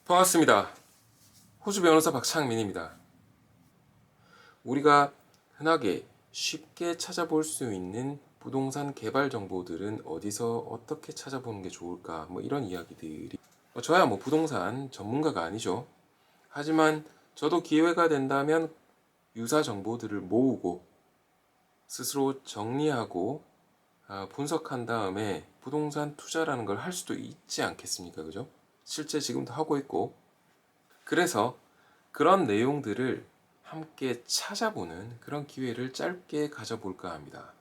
반갑습니다. 호주 변호사 박창민입니다. 우리가 흔하게 쉽게 찾아볼 수 있는 부동산 개발 정보들은 어디서 어떻게 찾아보는 게 좋을까? 이런 이야기들이 저야 부동산 전문가가 아니죠. 하지만 저도 기회가 된다면 유사 정보들을 모으고 스스로 정리하고 분석한 다음에 부동산 투자라는 걸 할 수도 있지 않겠습니까? 그죠? 실제 지금도 하고 있고, 그래서 그런 내용들을 함께 찾아보는 그런 기회를 짧게 가져볼까 합니다.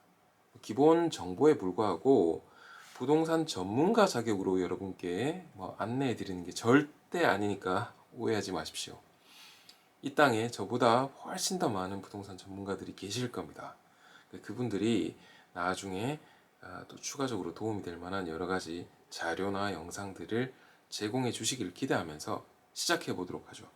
기본 정보에 불과하고 부동산 전문가 자격으로 여러분께 안내해 드리는 게 절대 아니니까 오해하지 마십시오. 이 땅에 저보다 훨씬 더 많은 부동산 전문가들이 계실 겁니다. 그분들이 나중에 또 추가적으로 도움이 될 만한 여러 가지 자료나 영상들을 제공해 주시길 기대하면서 시작해 보도록 하죠.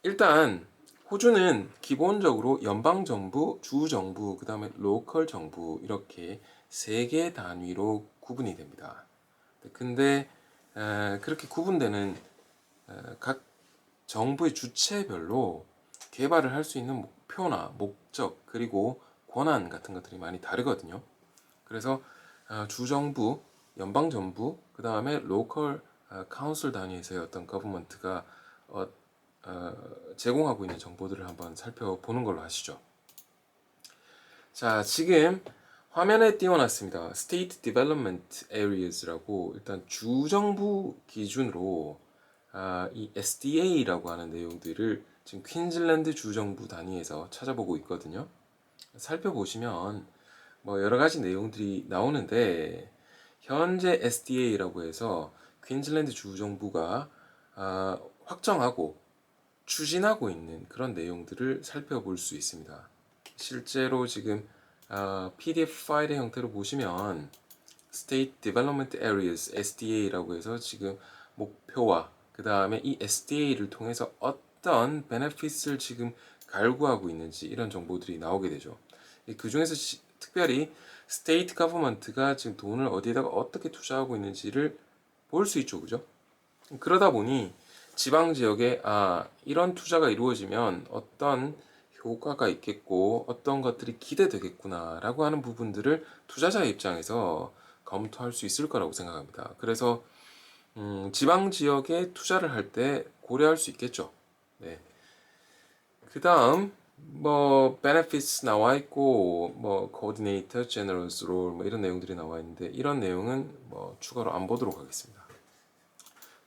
일단 호주는 기본적으로 연방정부, 주정부, 그 다음에 로컬 정부 이렇게 세 개 단위로 구분이 됩니다. 근데 그렇게 구분되는 각 정부의 주체별로 개발을 할 수 있는 목표나 목적 그리고 권한 같은 것들이 많이 다르거든요. 그래서 주정부, 연방정부, 그 다음에 로컬 카운슬 단위에서의 어떤 거버먼트가 제공하고 있는 정보들을 한번 살펴보는 걸로 하시죠. 자, 지금 화면에 띄워놨습니다. State Development Areas라고 일단 주정부 기준으로 이 SDA라고 하는 내용들을 지금 퀸즐랜드 주정부 단위에서 찾아보고 있거든요. 살펴보시면 여러 가지 내용들이 나오는데 현재 SDA라고 해서 퀸즐랜드 주정부가 확정하고 추진하고 있는 그런 내용들을 살펴볼 수 있습니다. 실제로 지금 PDF 파일의 형태로 보시면 State Development Areas SDA라고 해서 지금 목표와 그 다음에 이 SDA를 통해서 어떤 베네핏을 지금 갈구하고 있는지 이런 정보들이 나오게 되죠. 그 중에서 특별히 스테이트 거버먼트가 지금 돈을 어디에다가 어떻게 투자하고 있는지를 볼 수 있죠, 그죠? 그러다 보니 지방 지역에 이런 투자가 이루어지면 어떤 효과가 있겠고 어떤 것들이 기대되겠구나라고 하는 부분들을 투자자의 입장에서 검토할 수 있을 거라고 생각합니다. 그래서 지방 지역에 투자를 할 때 고려할 수 있겠죠. 네. 그 다음 benefits 나와 있고 coordinator, general's role 이런 내용들이 나와 있는데 이런 내용은 추가로 안 보도록 하겠습니다.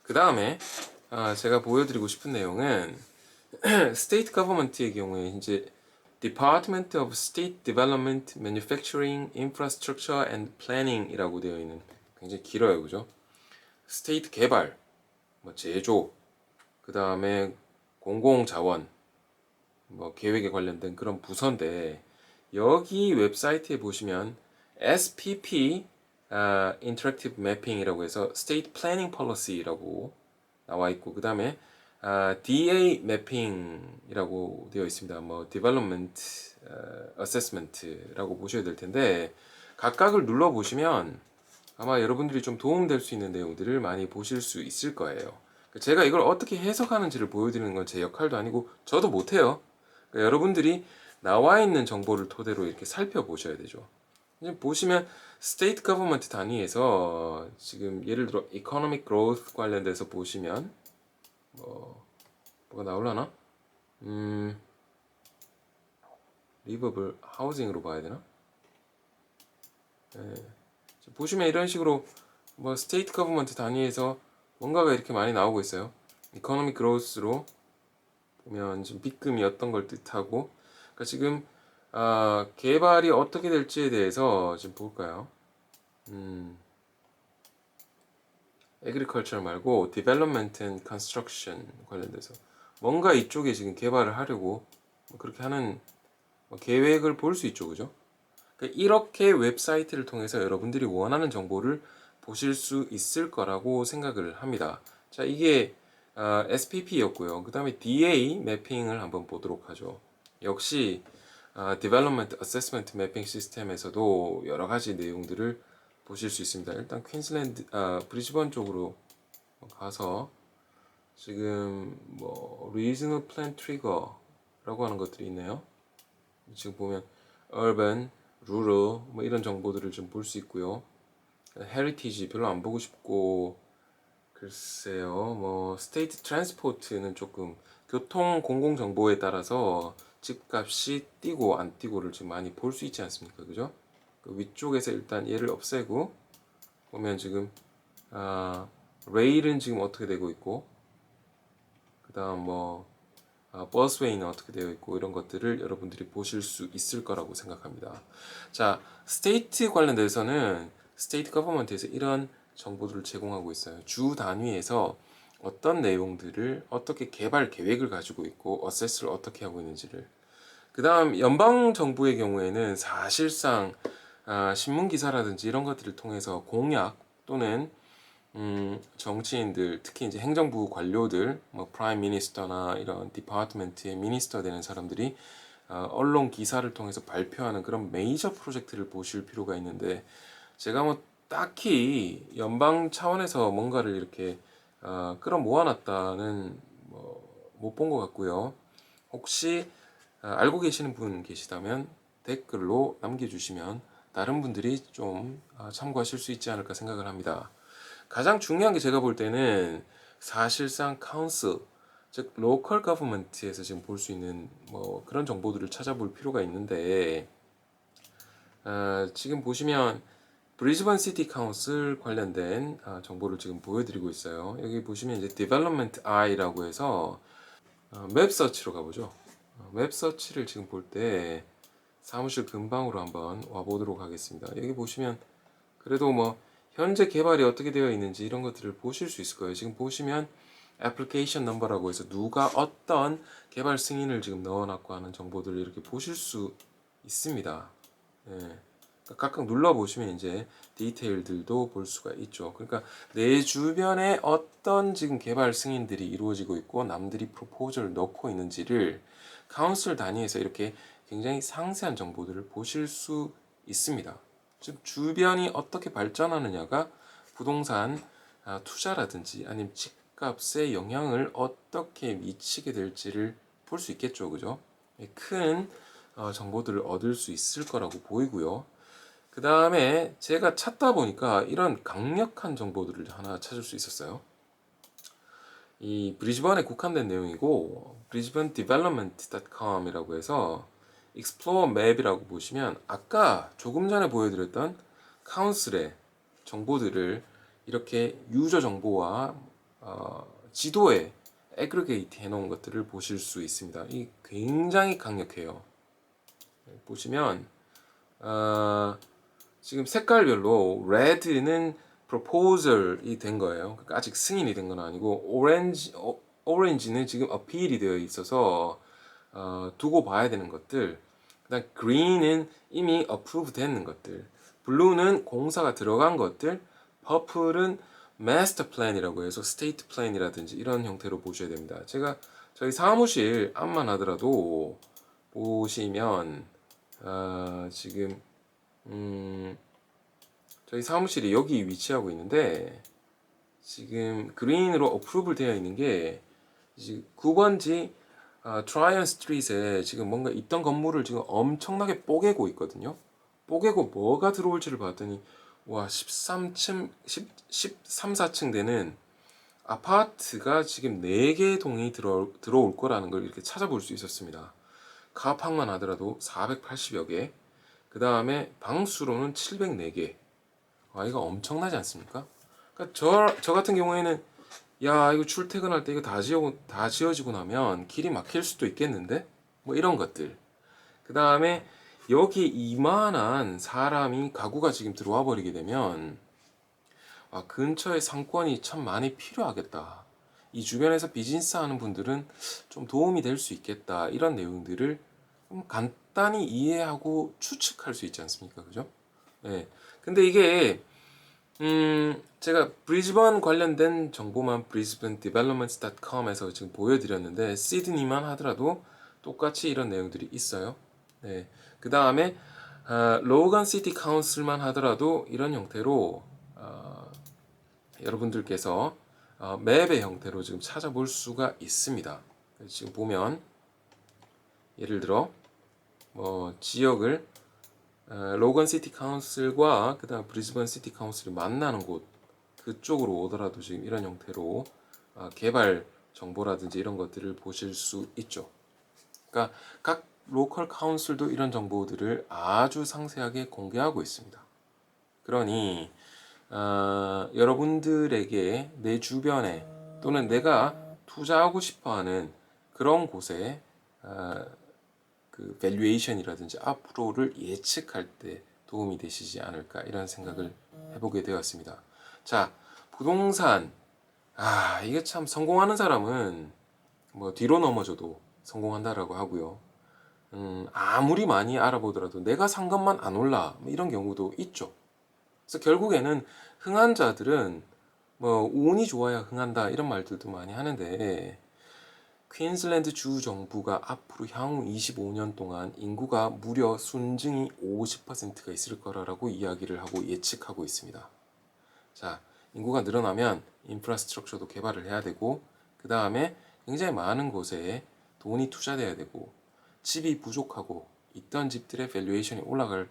그 다음에 제가 보여드리고 싶은 내용은 스테이트 거버먼트의 경우에 이제 Department of State Development, Manufacturing, Infrastructure and Planning이라고 되어 있는 굉장히 길어요, 그죠? 스테이트 개발, 제조, 그 다음에 공공자원, 계획에 관련된 그런 부서인데 여기 웹사이트에 보시면 SPP Interactive Mapping이라고 해서 State Planning Policy라고 나와 있고 그 다음에 DA Mapping이라고 되어 있습니다. Development Assessment라고 보셔야 될 텐데 각각을 눌러 보시면 아마 여러분들이 좀 도움될 수 있는 내용들을 많이 보실 수 있을 거예요. 제가 이걸 어떻게 해석하는지를 보여드리는 건 제 역할도 아니고 저도 못해요. 여러분들이 나와 있는 정보를 토대로 이렇게 살펴보셔야 되죠. 보시면 스테이트 거버먼트 단위에서 지금 예를 들어 이코노믹 그로스 관련돼서 보시면 뭐가 나올라나? 리버블 하우징으로 봐야 되나? 네. 보시면 이런 식으로 스테이트 거버먼트 단위에서 뭔가가 이렇게 많이 나오고 있어요. 이코노믹 그로스로 보면 지금 빗금이 어떤 걸 뜻하고 그러니까 지금 개발이 어떻게 될지에 대해서 좀 볼까요? Agriculture 말고 Development and Construction 관련돼서 뭔가 이쪽에 지금 개발을 하려고 그렇게 하는 계획을 볼 수 있죠, 그죠? 그러니까 이렇게 웹사이트를 통해서 여러분들이 원하는 정보를 보실 수 있을 거라고 생각을 합니다. 자, 이게 SPP였고요. 그 다음에 DA 매핑을 한번 보도록 하죠. 역시 Development Assessment Mapping 시스템에서도 여러 가지 내용들을 보실 수 있습니다. 일단 퀸즐랜드, 브리즈번 쪽으로 가서 지금 뭐 regional plan trigger라고 하는 것들이 있네요. 지금 보면 urban, rural 뭐 이런 정보들을 좀 볼 수 있고요. heritage 별로 안 보고 싶고, 글쎄요, 뭐 state transport는 조금 교통 공공 정보에 따라서 집값이 뛰고 안 뛰고를 지금 많이 볼 수 있지 않습니까? 그죠? 그 위쪽에서 일단 얘를 없애고 보면 지금 레일은 지금 어떻게 되고 있고, 그 다음 뭐 버스웨이는 어떻게 되어 있고, 이런 것들을 여러분들이 보실 수 있을 거라고 생각합니다. 자, 스테이트 관련돼서는 스테이트 거버먼트에서 이런 정보들을 제공하고 있어요. 주 단위에서 어떤 내용들을 어떻게 개발 계획을 가지고 있고 어세스를 어떻게 하고 있는지를. 그 다음 연방 정부의 경우에는 사실상 신문 기사라든지 이런 것들을 통해서 공약 또는 정치인들, 특히 이제 행정부 관료들, 뭐 프라임 미니스터나 이런 디파트먼트의 미니스터 되는 사람들이 언론 기사를 통해서 발표하는 그런 메이저 프로젝트를 보실 필요가 있는데, 제가 뭐 딱히 연방 차원에서 뭔가를 이렇게 끌어모아놨다는 뭐 못 본 것 같고요. 혹시 알고 계시는 분 계시다면 댓글로 남겨주시면 다른 분들이 좀 참고하실 수 있지 않을까 생각을 합니다. 가장 중요한 게 제가 볼 때는 사실상 카운슬, 즉 로컬 거버먼트에서 지금 볼 수 있는 뭐 그런 정보들을 찾아볼 필요가 있는데, 지금 보시면 브리즈번 시티 카운슬 관련된 정보를 지금 보여드리고 있어요. 여기 보시면 이제 Development Eye라고 해서 맵 서치로 가보죠. 맵 서치를 지금 볼 때 사무실 근방으로 한번 와보도록 하겠습니다. 여기 보시면 그래도 뭐 현재 개발이 어떻게 되어 있는지 이런 것들을 보실 수 있을 거예요. 지금 보시면 애플리케이션 넘버라고 해서 누가 어떤 개발 승인을 지금 넣어놨고 하는 정보들을 이렇게 보실 수 있습니다. 예. 그러니까 각각 눌러보시면 이제 디테일들도 볼 수가 있죠. 그러니까 내 주변에 어떤 지금 개발 승인들이 이루어지고 있고 남들이 프로포즈를 넣고 있는지를 카운슬 단위에서 이렇게 굉장히 상세한 정보들을 보실 수 있습니다. 즉 주변이 어떻게 발전하느냐가 부동산 투자라든지 아니면 집값에 영향을 어떻게 미치게 될지를 볼 수 있겠죠. 그죠? 큰 정보들을 얻을 수 있을 거라고 보이고요. 그 다음에 제가 찾다 보니까 이런 강력한 정보들을 하나 찾을 수 있었어요. 이 브리즈번에 국한된 내용이고, brisbanedevelopment.com이라고 해서 Explore Map이라고 보시면 아까 조금 전에 보여드렸던 카운슬의 정보들을 이렇게 유저 정보와 지도에 애그리게이트 해놓은 것들을 보실 수 있습니다. 이 굉장히 강력해요. 보시면 지금 색깔별로 레드는 proposal이 된 거예요. 그러니까 아직 승인이 된 건 아니고, 오렌지는 지금 어필이 되어 있어서 두고 봐야 되는 것들. 그다음 green은 이미 approve 되는 것들. blue는 공사가 들어간 것들. purple은 master plan이라고 해서 state plan이라든지 이런 형태로 보셔야 됩니다. 제가 저희 사무실 앞만 하더라도 보시면 지금 저희 사무실이 여기 위치하고 있는데, 지금 그린으로 어프로블 되어 있는 게 지금 9번지 트라이언 스트리트에 지금 뭔가 있던 건물을 지금 엄청나게 뽀개고 있거든요. 뽀개고 뭐가 들어올지를 봤더니 와, 13층, 13, 4층 되는 아파트가 지금 4개 동이 들어올 거라는 걸 이렇게 찾아볼 수 있었습니다. 가압항만 하더라도 480여 개, 그 다음에 방수로는 704개. 이거 엄청나지 않습니까? 그러니까 저 같은 경우에는 야, 이거 출퇴근할 때 이거 다 지어지고 나면 길이 막힐 수도 있겠는데? 뭐 이런 것들. 그 다음에 여기 이만한 사람이 가구가 지금 들어와 버리게 되면 근처에 상권이 참 많이 필요하겠다. 이 주변에서 비즈니스 하는 분들은 좀 도움이 될 수 있겠다. 이런 내용들을 좀 간단히 이해하고 추측할 수 있지 않습니까? 그죠? 네. 근데 이게 제가 브리즈번 관련된 정보만 brisbanedevelopments.com에서 지금 보여드렸는데, 시드니만 하더라도 똑같이 이런 내용들이 있어요. 네. 그 다음에 로건 시티 카운슬만 하더라도 이런 형태로 여러분들께서 맵의 형태로 지금 찾아볼 수가 있습니다. 지금 보면 예를 들어 뭐 지역을 로건 시티 카운슬과 그다음 브리즈번 시티 카운슬이 만나는 곳 그쪽으로 오더라도 지금 이런 형태로 개발 정보라든지 이런 것들을 보실 수 있죠. 그러니까 각 로컬 카운슬도 이런 정보들을 아주 상세하게 공개하고 있습니다. 그러니 여러분들에게 내 주변에 또는 내가 투자하고 싶어하는 그런 곳에 그 밸류에이션이라든지 앞으로를 예측할 때 도움이 되시지 않을까 이런 생각을 해보게 되었습니다. 자, 부동산 이게 참 성공하는 사람은 뭐 뒤로 넘어져도 성공한다라고 하고요. 아무리 많이 알아보더라도 내가 산 것만 안 올라 뭐 이런 경우도 있죠. 그래서 결국에는 흥한 자들은 뭐 운이 좋아야 흥한다 이런 말들도 많이 하는데 퀸즐랜드 주 정부가 앞으로 향후 25년 동안 인구가 무려 순증이 50%가 있을 거라고 이야기를 하고 예측하고 있습니다. 자, 인구가 늘어나면 인프라스트럭처도 개발을 해야 되고 그 다음에 굉장히 많은 곳에 돈이 투자돼야 되고 집이 부족하고 있던 집들의 밸류에이션이 올라갈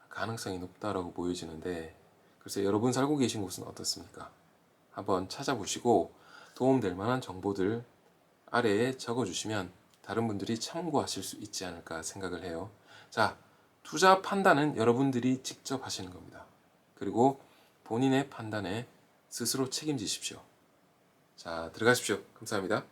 가능성이 높다라고 보여지는데 글쎄 여러분 살고 계신 곳은 어떻습니까? 한번 찾아보시고 도움될 만한 정보들 아래에 적어주시면 다른 분들이 참고하실 수 있지 않을까 생각을 해요. 자, 투자 판단은 여러분들이 직접 하시는 겁니다. 그리고 본인의 판단에 스스로 책임지십시오. 자, 들어가십시오. 감사합니다.